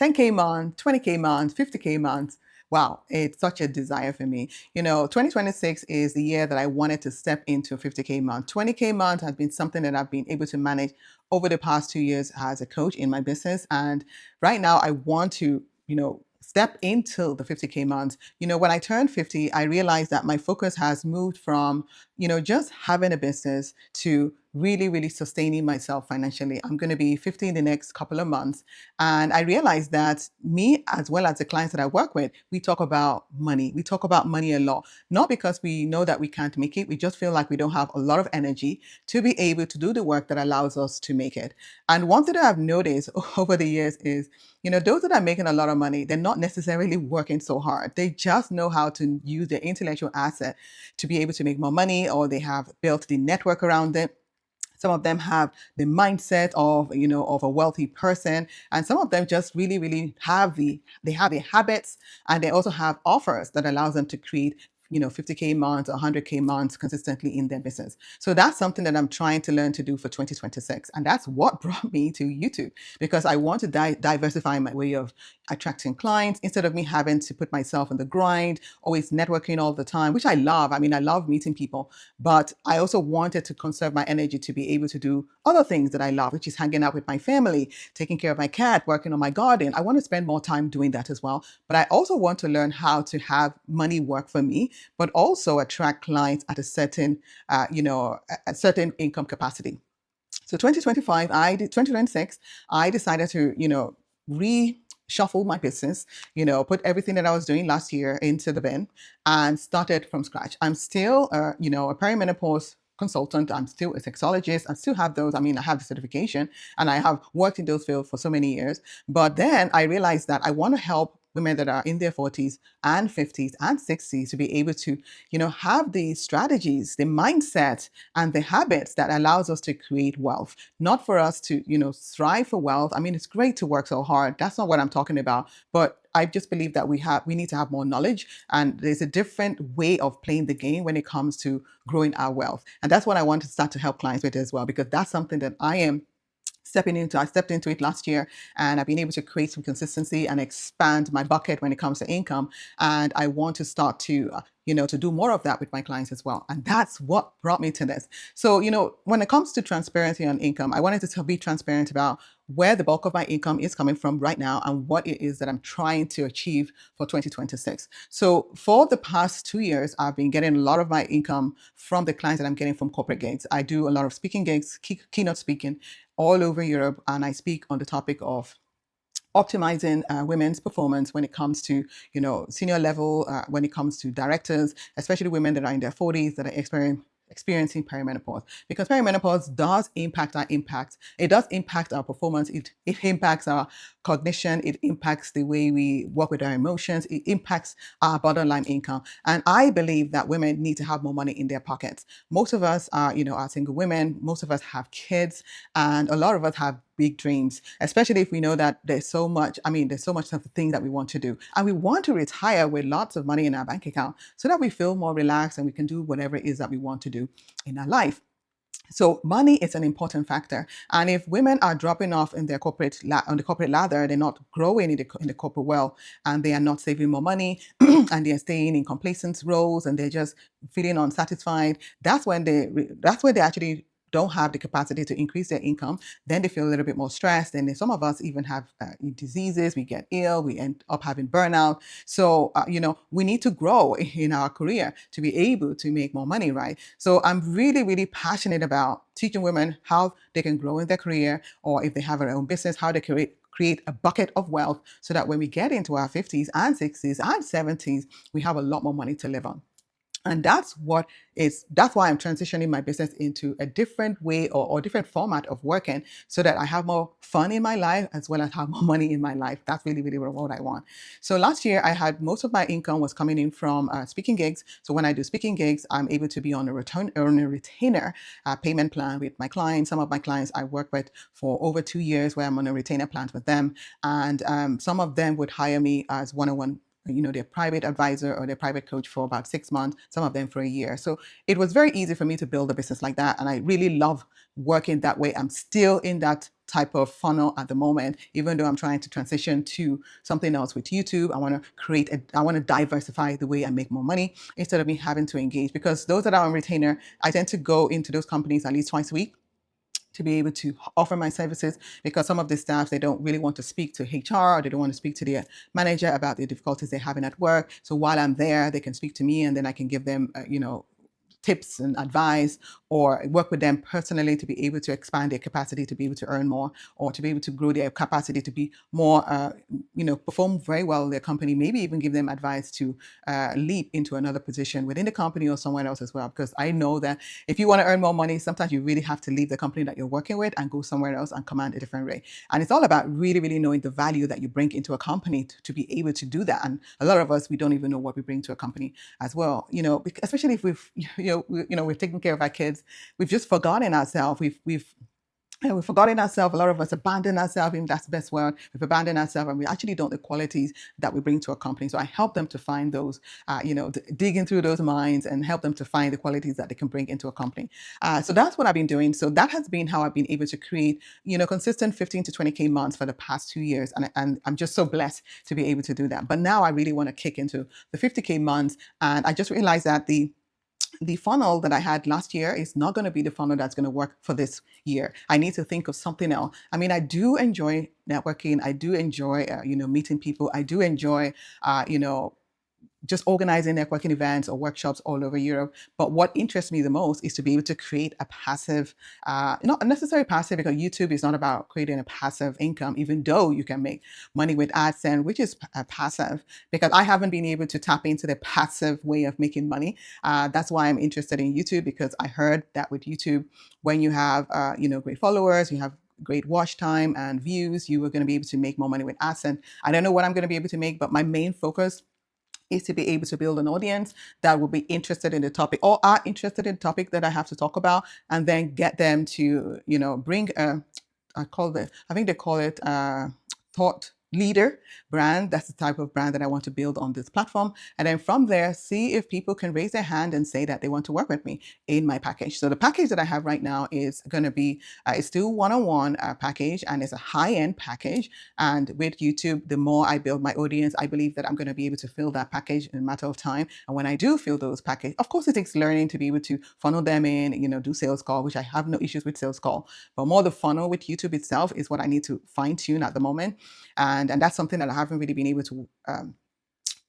10K month, 20K month, 50K month. Wow, it's such a desire for me. 2026 is the year that I wanted to step into a 50K month. 20K month has been something that I've been able to manage over the past 2 years as a coach in my business. And right now I want to, step into the 50K month. When I turned 50, I realized that my focus has moved from, just having a business to really, really sustaining myself financially. I'm going to be 50 in the next couple of months. And I realized that me, as well as the clients that I work with, we talk about money. We talk about money a lot, not because we know that we can't make it. We just feel like we don't have a lot of energy to be able to do the work that allows us to make it. And one thing that I've noticed over the years is, those that are making a lot of money, they're not necessarily working so hard. They just know how to use their intellectual asset to be able to make more money, or they have built the network around it. Some of them have the mindset of a wealthy person, and some of them just really, really have the habits, and they also have offers that allows them to create 50K months, 100K months consistently in their business. So that's something that I'm trying to learn to do for 2026. And that's what brought me to YouTube, because I want to diversify my way of attracting clients instead of me having to put myself in the grind, always networking all the time, which I love. I mean, I love meeting people, but I also wanted to conserve my energy to be able to do other things that I love, which is hanging out with my family, taking care of my cat, working on my garden. I want to spend more time doing that as well. But I also want to learn how to have money work for me, but also attract clients at a certain income capacity. So 2026, I decided to, reshuffle my business, put everything that I was doing last year into the bin and started from scratch. I'm still, a perimenopause consultant. I'm still a sexologist. I still have those. I mean, I have the certification and I have worked in those fields for so many years. But then I realized that I want to help women that are in their 40s and 50s and 60s to be able to, have the strategies, the mindset, and the habits that allows us to create wealth, not for us to, strive for wealth. I mean, it's great to work so hard. That's not what I'm talking about. But I just believe that we need to have more knowledge, and there's a different way of playing the game when it comes to growing our wealth. And that's what I want to start to help clients with as well, because that's something that I am stepping into. I stepped into it last year, and I've been able to create some consistency and expand my bucket when it comes to income. And I want to start to, to do more of that with my clients as well. And that's what brought me to this. So, when it comes to transparency on income, I wanted to be transparent about where the bulk of my income is coming from right now and what it is that I'm trying to achieve for 2026. So for the past 2 years, I've been getting a lot of my income from the clients that I'm getting from corporate gigs. I do a lot of speaking gigs, keynote speaking all over Europe, and I speak on the topic of optimizing women's performance when it comes to, senior level, when it comes to directors, especially women that are in their 40s that are experiencing perimenopause, because perimenopause does impact our impact. It does impact our performance. It impacts our cognition. It impacts the way we work with our emotions. It impacts our bottom line income. And I believe that women need to have more money in their pockets. Most of us are single women. Most of us have kids, and a lot of us have big dreams, especially if we know that there's so much of the thing that we want to do. And we want to retire with lots of money in our bank account so that we feel more relaxed and we can do whatever it is that we want to do in our life. So money is an important factor, and if women are dropping off in their on the corporate ladder, they're not growing in the corporate world, and they are not saving more money, and they are staying in complacent roles, and they're just feeling unsatisfied. That's when they actually don't have the capacity to increase their income. Then they feel a little bit more stressed, and then some of us even have diseases. We get ill. We end up having burnout. So we need to grow in our career to be able to make more money, right? So I'm really, really passionate about teaching women how they can grow in their career, or if they have their own business, how they create a bucket of wealth so that when we get into our 50s and 60s and 70s, we have a lot more money to live on. And that's why I'm transitioning my business into a different way, or different format of working, so that I have more fun in my life as well as have more money in my life. That's really, really what I want. So last year I had most of my income was coming in from speaking gigs. So when I do speaking gigs, I'm able to be on a retainer payment plan with my clients. Some of my clients I work with for over 2 years, where I'm on a retainer plan with them. And some of them would hire me as one-on-one, their private advisor or their private coach for about 6 months, some of them for a year. So it was very easy for me to build a business like that. And I really love working that way. I'm still in that type of funnel at the moment, even though I'm trying to transition to something else with YouTube. I want to diversify the way I make more money instead of me having to engage, because those that are on retainer, I tend to go into those companies at least twice a week to be able to offer my services, because some of the staff, they don't really want to speak to HR, or they don't want to speak to their manager about the difficulties they're having at work. So while I'm there, they can speak to me, and then I can give them tips and advice, or work with them personally to be able to expand their capacity to be able to earn more, or to be able to grow their capacity to be more, perform very well in their company, maybe even give them advice to leap into another position within the company or somewhere else as well. Because I know that if you want to earn more money, sometimes you really have to leave the company that you're working with and go somewhere else and command a different rate. And it's all about really, really knowing the value that you bring into a company to be able to do that. And a lot of us, we don't even know what we bring to a company as well. Especially if we've taken care of our kids, we've just forgotten ourselves. We've forgotten ourselves. A lot of us abandon ourselves, even that's the best word. We've abandoned ourselves, and we actually don't know the qualities that we bring to a company. So I help them to find those, digging through those minds and help them to find the qualities that they can bring into a company. So that's what I've been doing. So that has been how I've been able to create, consistent 15 to 20K months for the past 2 years. And I'm just so blessed to be able to do that. But now I really want to kick into the 50K months. And I just realized that the funnel that I had last year is not going to be the funnel that's going to work for this year. I need to think of something else. I mean, I do enjoy networking. I do enjoy, meeting people. I do enjoy, just organizing networking events or workshops all over Europe. But what interests me the most is to be able to create a passive, not necessarily passive, because YouTube is not about creating a passive income, even though you can make money with AdSense, which is passive, because I haven't been able to tap into the passive way of making money. That's why I'm interested in YouTube, because I heard that with YouTube, when you have, great followers, you have great watch time and views, you are going to be able to make more money with AdSense. I don't know what I'm going to be able to make, but my main focus is to be able to build an audience that will be interested in the topic, or are interested in the topic that I have to talk about, and then get them to, bring I think they call it thought leader brand. That's the type of brand that I want to build on this platform. And then from there, see if people can raise their hand and say that they want to work with me in my package. So the package that I have right now is going to be, it's still one-on-one package, and it's a high-end package. And with YouTube, the more I build my audience, I believe that I'm going to be able to fill that package in a matter of time. And when I do fill those packages, of course, it takes learning to be able to funnel them in, do sales call, which I have no issues with sales call, but more the funnel with YouTube itself is what I need to fine tune at the moment. And that's something that I haven't really been able to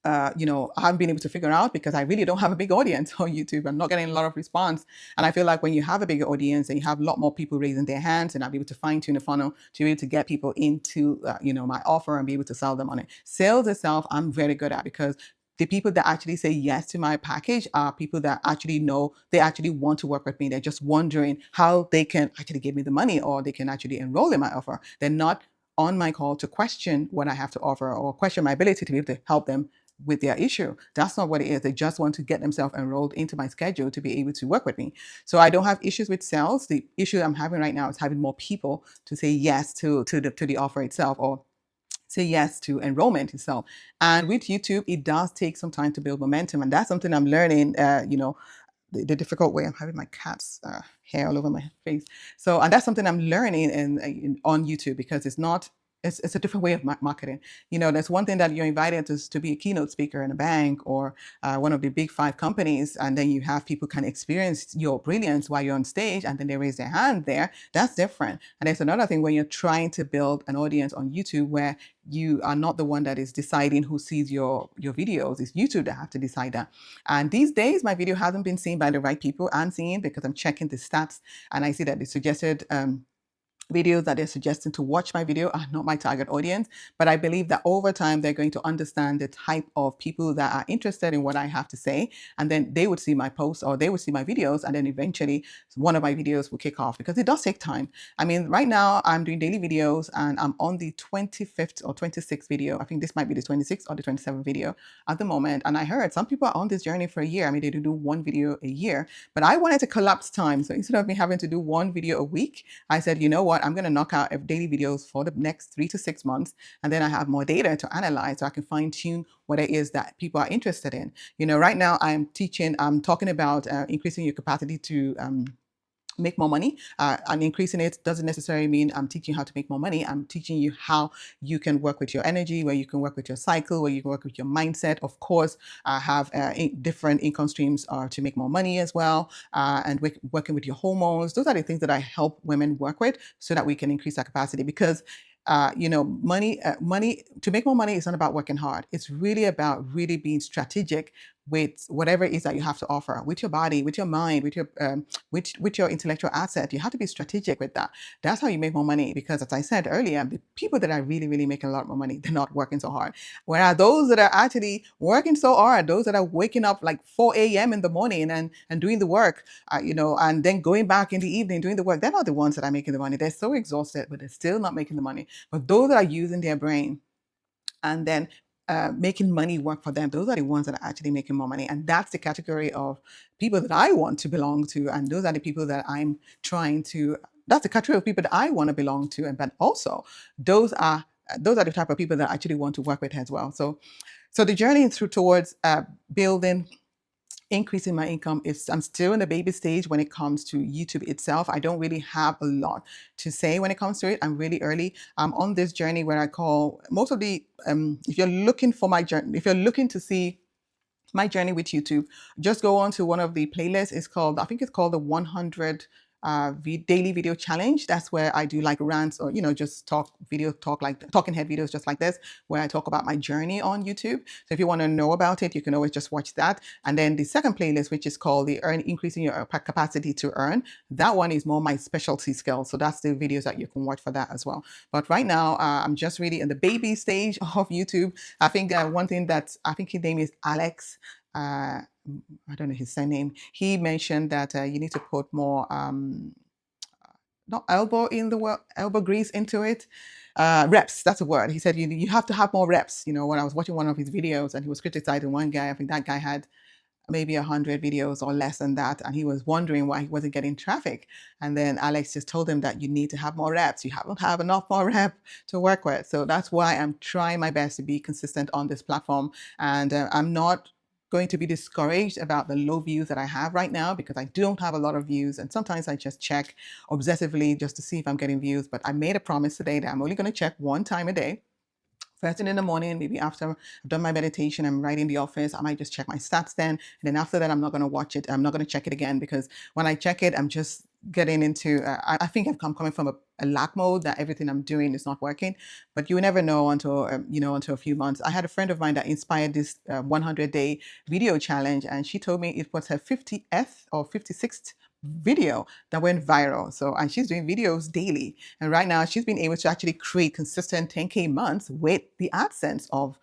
I haven't been able to figure out, because I really don't have a big audience on YouTube. I'm not getting a lot of response. And I feel like when you have a bigger audience and you have a lot more people raising their hands, and I'll be able to fine tune the funnel to be able to get people into, my offer and be able to sell them on it. Sales itself, I'm very good at, because the people that actually say yes to my package are people that actually know they actually want to work with me. They're just wondering how they can actually give me the money, or they can actually enroll in my offer. They're not on my call to question what I have to offer, or question my ability to be able to help them with their issue. That's not what it is. They just want to get themselves enrolled into my schedule to be able to work with me. So I don't have issues with sales. The issue I'm having right now is having more people to say yes to the offer itself, or say yes to enrollment itself. And with YouTube, it does take some time to build momentum. And that's something I'm learning, the difficult way. I'm having my cat's hair all over my face. So, and that's something I'm learning on YouTube, because it's a different way of marketing. There's one thing that you're invited to be a keynote speaker in a bank, or one of the big 5 companies, and then you have people can experience your brilliance while you're on stage, and then they raise their hand there. That's different. And there's another thing when you're trying to build an audience on YouTube, where you are not the one that is deciding who sees your videos. It's YouTube that have to decide that. And these days, my video hasn't been seen by the right people. I'm seeing, because I'm checking the stats, and I see that the suggested videos that they're suggesting to watch my video are not my target audience. But I believe that over time, they're going to understand the type of people that are interested in what I have to say. And then they would see my posts, or they would see my videos, and then eventually one of my videos will kick off, because it does take time. I mean, right now I'm doing daily videos, and I'm on the 25th or 26th video. I think this might be the 26th or the 27th video at the moment. And I heard some people are on this journey for a year. I mean, they do one video a year, but I wanted to collapse time. So instead of me having to do one video a week, I said, you know what? I'm going to knock out daily videos for the next 3 to 6 months. And then I have more data to analyze, so I can fine tune what it is that people are interested in. Right now I'm talking about increasing your capacity to make more money. And increasing it doesn't necessarily mean I'm teaching you how to make more money. I'm teaching you how you can work with your energy, where you can work with your cycle, where you can work with your mindset. Of course, have different income streams to make more money as well, and working with your hormones. Those are the things that I help women work with so that we can increase our capacity. Because money to make more money is not about working hard. It's really about really being strategic with whatever it is that you have to offer, with your body, with your mind, with your with your intellectual asset. You have to be strategic with that. That's how you make more money. Because as I said earlier, the people that are really, really making a lot more money, they're not working so hard. Whereas those that are actually working so hard, those that are waking up like 4 a.m. in the morning and doing the work, and then going back in the evening doing the work, they're not the ones that are making the money. They're so exhausted, but they're still not making the money. But those that are using their brain and then making money work for them, those are the ones that are actually making more money. And that's the category of people that I want to belong to. And those are the people that that's the category of people that I want to belong to. And but also those are the type of people that I actually want to work with as well. So the journey towards building increasing my income is, I'm still in the baby stage when it comes to YouTube itself. I don't really have a lot to say when it comes to it. I'm really early. I'm on this journey where I call most of the if you're looking for my journey, if you're looking to see my journey with YouTube, just go on to one of the playlists. I think it's called the 100 daily video challenge. That's where I do like rants or, just talking head videos just like this, where I talk about my journey on YouTube. So if you want to know about it, you can always just watch that. And then the second playlist, which is called the increasing your capacity to earn. That one is more my specialty skill. So that's the videos that you can watch for that as well. But right now, I'm just really in the baby stage of YouTube. I think one thing that I think his name is Alex. I don't know his surname. He mentioned that you need to put more, not elbow grease into it. Reps, that's a word. He said you have to have more reps. When I was watching one of his videos and he was criticizing one guy, I think that guy had maybe 100 videos or less than that, and he was wondering why he wasn't getting traffic. And then Alex just told him that you need to have more reps. You haven't have enough more rep to work with. So that's why I'm trying my best to be consistent on this platform. And I'm not going to be discouraged about the low views that I have right now, because I don't have a lot of views. And sometimes I just check obsessively just to see if I'm getting views. But I made a promise today that I'm only going to check one time a day. First thing in the morning, maybe after I've done my meditation, I'm right in the office. I might just check my stats then. And then after that, I'm not going to watch it. I'm not going to check it again, because when I check it, I'm just getting into, I think I'm coming from a lack mode that everything I'm doing is not working. But you never know until, until a few months. I had a friend of mine that inspired this 100-day video challenge. And she told me it was her 50th or 56th video that went viral. And she's doing videos daily. And right now she's been able to actually create consistent 10K months with the AdSense on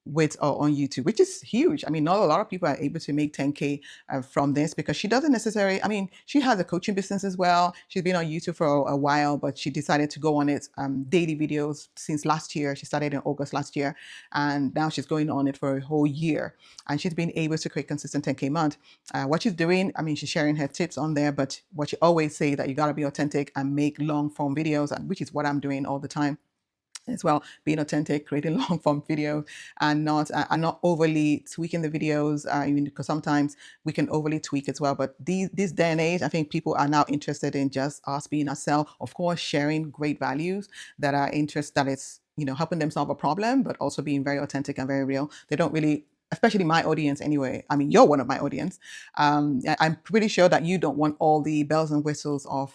YouTube, which is huge. I mean, not a lot of people are able to make 10K from this, because she doesn't necessarily, I mean, she has a coaching business as well. She's been on YouTube for a while, but she decided to go on it daily videos since last year. She started in August last year, and now she's going on it for a whole year. And she's been able to create consistent 10K month. What she's doing, I mean, she's sharing her tips on there, but what she always say that you got to be authentic and make long form videos, which is what I'm doing all the time as well, being authentic, creating long form videos, and not overly tweaking the videos. Because sometimes we can overly tweak as well. But this day and age, I think people are now interested in just us being ourselves. Of course, sharing great values that it's helping them solve a problem, but also being very authentic and very real. They don't really. Especially my audience anyway. I mean, you're one of my audience. I'm pretty sure that you don't want all the bells and whistles of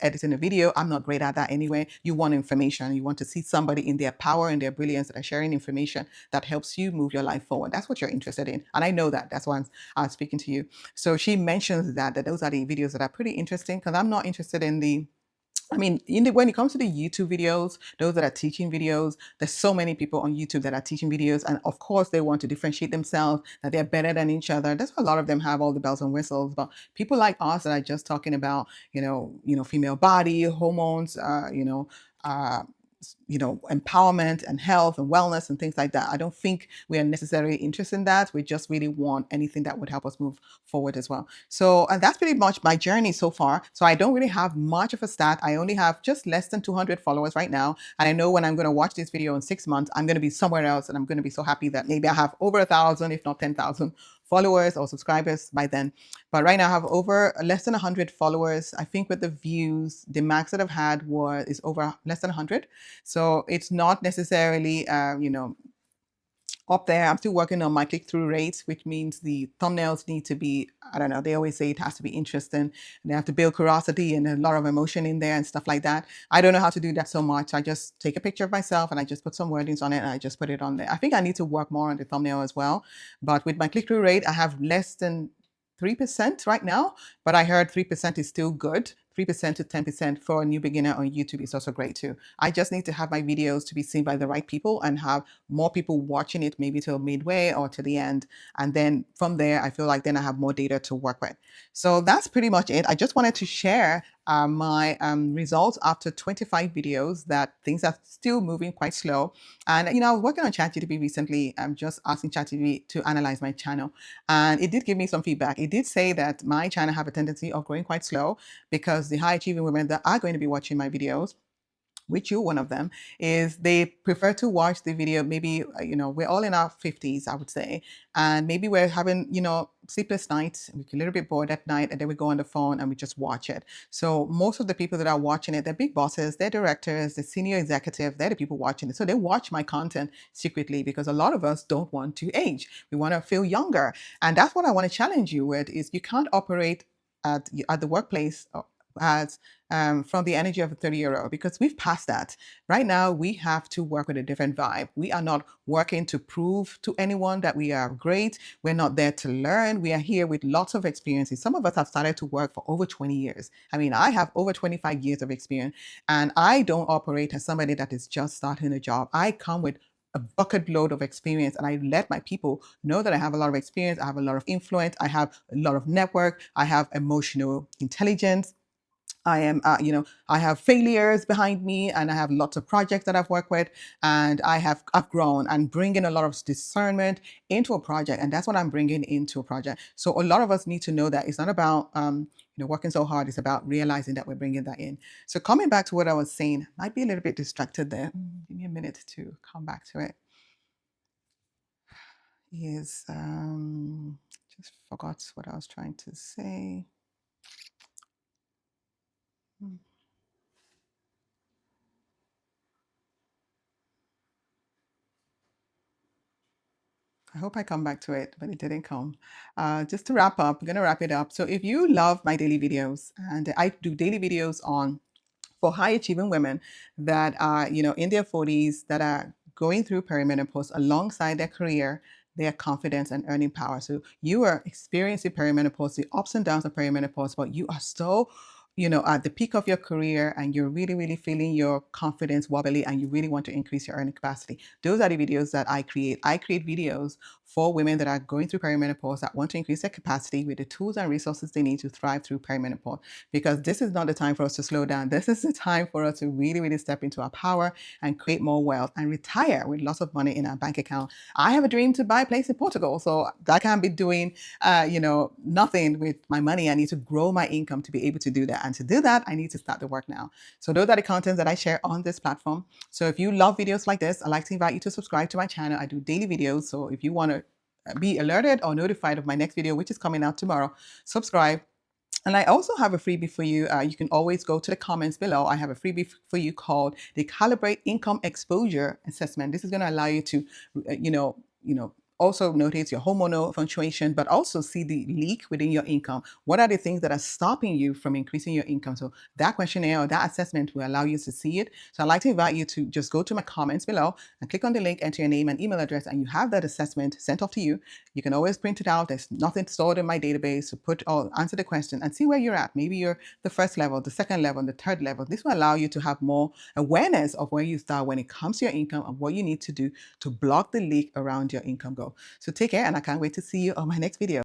editing a video. I'm not great at that anyway. You want information. You want to see somebody in their power and their brilliance that are sharing information that helps you move your life forward. That's what you're interested in. And I know that. That's why I'm speaking to you. So she mentions that those are the videos that are pretty interesting, because I'm not interested in when it comes to the YouTube videos, those that are teaching videos, there's so many people on YouTube that are teaching videos. And of course, they want to differentiate themselves, that they're better than each other. That's why a lot of them have all the bells and whistles. But people like us that are just talking about, female body, hormones, empowerment and health and wellness and things like that. I don't think we are necessarily interested in that. We just really want anything that would help us move forward as well. So, and that's pretty much my journey so far. So I don't really have much of a stat. I only have just less than 200 followers right now. And I know when I'm going to watch this video in 6 months, I'm going to be somewhere else, and I'm going to be so happy that maybe I have over 1,000, if not 10,000 followers or subscribers by then. But right now I have over less than 100 followers. I think with the views, the max that I've had is over less than 100. So it's not necessarily, up there. I'm still working on my click-through rates, which means the thumbnails need to be, I don't know, they always say it has to be interesting. They have to build curiosity and a lot of emotion in there and stuff like that. I don't know how to do that so much. I just take a picture of myself and I just put some wordings on it and I just put it on there. I think I need to work more on the thumbnail as well. But with my click-through rate, I have less than 3% right now, but I heard 3% is still good. 3% to 10% for a new beginner on YouTube is also great too. I just need to have my videos to be seen by the right people and have more people watching it maybe till midway or to the end. And then from there, I feel like then I have more data to work with. So that's pretty much it. I just wanted to share my results after 25 videos, that things are still moving quite slow. And, I was working on ChatGPT recently. I'm just asking ChatGPT to analyze my channel. And it did give me some feedback. It did say that my channel have a tendency of growing quite slow because the high achieving women that are going to be watching my videos, which you one of them, is they prefer to watch the video. Maybe we're all in our 50s, I would say, and maybe we're having sleepless nights, we're a little bit bored at night, and then we go on the phone and we just watch it. So most of the people that are watching it, they're big bosses, they're directors, they're senior executive, they're the people watching it. So they watch my content secretly because a lot of us don't want to age, we want to feel younger. And that's what I want to challenge you with, is you can't operate at the workplace as from the energy of a 30-year-old, because we've passed that. Right now, we have to work with a different vibe. We are not working to prove to anyone that we are great. We're not there to learn. We are here with lots of experiences. Some of us have started to work for over 20 years. I mean, I have over 25 years of experience, and I don't operate as somebody that is just starting a job. I come with a bucket load of experience, and I let my people know that I have a lot of experience, I have a lot of influence, I have a lot of network, I have emotional intelligence. I am, I have failures behind me, and I have lots of projects that I've worked with, and I've grown and bringing a lot of discernment into a project, and that's what I'm bringing into a project. So a lot of us need to know that it's not about working so hard. It's about realizing that we're bringing that in. So coming back to what I was saying, might be a little bit distracted there. Give me a minute to come back to it. Is just forgot what I was trying to say. I hope I come back to it, but it didn't come. Just to wrap up, I'm going to wrap it up. So if you love my daily videos, and I do daily videos for high achieving women that are, in their 40s, that are going through perimenopause alongside their career, their confidence and earning power. So you are experiencing perimenopause, the ups and downs of perimenopause, but you are so at the peak of your career, and you're really, really feeling your confidence wobbly, and you really want to increase your earning capacity. Those are the videos that I create. I create videos for women that are going through perimenopause, that want to increase their capacity with the tools and resources they need to thrive through perimenopause. Because this is not the time for us to slow down. This is the time for us to really, really step into our power and create more wealth and retire with lots of money in our bank account. I have a dream to buy a place in Portugal, so I can't be doing, nothing with my money. I need to grow my income to be able to do that. And to do that, I need to start the work now. So those are the contents that I share on this platform. So if you love videos like this, I'd like to invite you to subscribe to my channel. I do daily videos. So if you want to be alerted or notified of my next video, which is coming out tomorrow, subscribe. And I also have a freebie for you. You can always go to the comments below. I have a freebie for you called the Calibrate Income Exposure Assessment. This is going to allow you to, also notice your hormonal fluctuation, but also see the leak within your income. What are the things that are stopping you from increasing your income? So that questionnaire or that assessment will allow you to see it. So I'd like to invite you to just go to my comments below and click on the link, enter your name and email address, and you have that assessment sent off to you. You can always print it out. There's nothing stored in my database. So answer the question and see where you're at. Maybe you're the first level, the second level, the third level. This will allow you to have more awareness of where you start when it comes to your income and what you need to do to block the leak around your income goal. So take care, and I can't wait to see you on my next video.